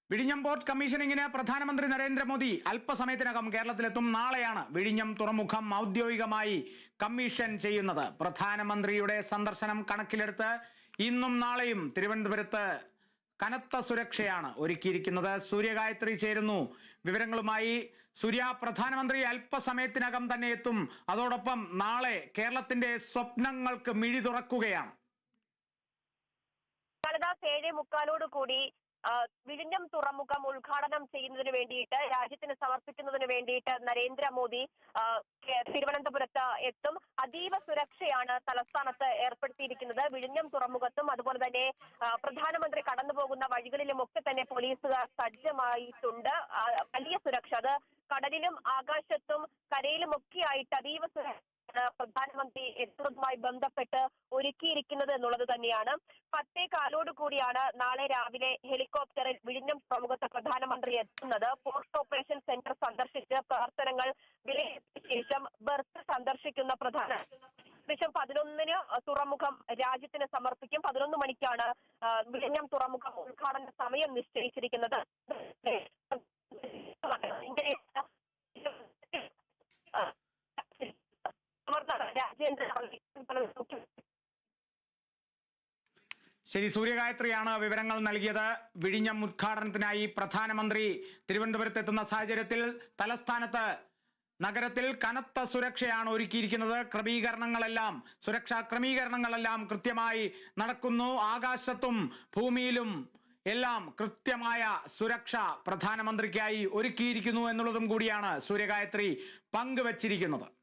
വിഴിഞ്ഞം പോർട്ട് കമ്മീഷനിങ്ങിന് പ്രധാനമന്ത്രി നരേന്ദ്രമോദി അല്പസമയത്തിനകം കേരളത്തിലെത്തും. നാളെയാണ് വിഴിഞ്ഞം തുറമുഖം ഔദ്യോഗികമായി കമ്മീഷൻ ചെയ്യുന്നത്. പ്രധാനമന്ത്രിയുടെ സന്ദർശനം കണക്കിലെടുത്ത് ഇന്നും നാളെയും തിരുവനന്തപുരത്ത് കനത്ത സുരക്ഷയാണ് ഒരുക്കിയിരിക്കുന്നത്. സൂര്യഗായത്രി ചേരുന്നു വിവരങ്ങളുമായി. സൂര്യ, പ്രധാനമന്ത്രി അല്പസമയത്തിനകം തന്നെ എത്തും. അതോടൊപ്പം നാളെ കേരളത്തിന്റെ സ്വപ്നങ്ങൾക്ക് മിഴി തുറക്കുകയാണ്. 7:45 കൂടി വിഴിഞ്ഞം തുറമുഖം ഉദ്ഘാടനം ചെയ്യുന്നതിന് വേണ്ടിയിട്ട്, രാജ്യത്തിന് സമർപ്പിക്കുന്നതിന് വേണ്ടിയിട്ട് നരേന്ദ്രമോദി തിരുവനന്തപുരത്ത് എത്തും. അതീവ സുരക്ഷയാണ് തലസ്ഥാനത്ത് ഏർപ്പെടുത്തിയിരിക്കുന്നത്. വിഴിഞ്ഞം തുറമുഖത്തും അതുപോലെ തന്നെ പ്രധാനമന്ത്രി കടന്നുപോകുന്ന വഴികളിലും ഒക്കെ തന്നെ പോലീസുകാർ സജ്ജമായിട്ടുണ്ട്. വലിയ സുരക്ഷ, അത് കടലിലും ആകാശത്തും കരയിലും ഒക്കെ ആയിട്ട് അതീവ സുരക്ഷ പ്രധാനമന്ത്രി എത്തുന്നതുമായി ബന്ധപ്പെട്ട് ഒരുക്കിയിരിക്കുന്നത് എന്നുള്ളത് തന്നെയാണ്. 10:15 കൂടിയാണ് നാളെ രാവിലെ ഹെലികോപ്റ്ററിൽ വിഴിഞ്ഞം തുറമുഖത്ത് പ്രധാനമന്ത്രി എത്തുന്നത്. പോസ്റ്റ് ഓപ്പറേഷൻ സെന്റർ സന്ദർശിച്ച് പ്രവർത്തനങ്ങൾ വിലയിരുത്തിയ ശേഷം ബർത്ത് സന്ദർശിക്കുന്ന പ്രധാനമന്ത്രി 11-ന് തുറമുഖം രാജ്യത്തിന് സമർപ്പിക്കും. 11 മണിക്കാണ് വിഴിഞ്ഞം തുറമുഖം ഉദ്ഘാടന സമയം നിശ്ചയിച്ചിരിക്കുന്നത്. ശരി, സൂര്യഗായത്രിയാണ് വിവരങ്ങൾ നൽകിയത്. വിഴിഞ്ഞം ഉദ്ഘാടനത്തിനായി പ്രധാനമന്ത്രി തിരുവനന്തപുരത്ത് എത്തുന്ന സാഹചര്യത്തിൽ തലസ്ഥാനത്ത് നഗരത്തിൽ കനത്ത സുരക്ഷയാണ് ഒരുക്കിയിരിക്കുന്നത്. സുരക്ഷാ ക്രമീകരണങ്ങളെല്ലാം കൃത്യമായി നടക്കുന്നു. ആകാശത്തും ഭൂമിയിലും എല്ലാം കൃത്യമായ സുരക്ഷ പ്രധാനമന്ത്രിക്കായി ഒരുക്കിയിരിക്കുന്നു എന്നുള്ളതും കൂടിയാണ് സൂര്യഗായത്രി പങ്കുവച്ചിരിക്കുന്നത്.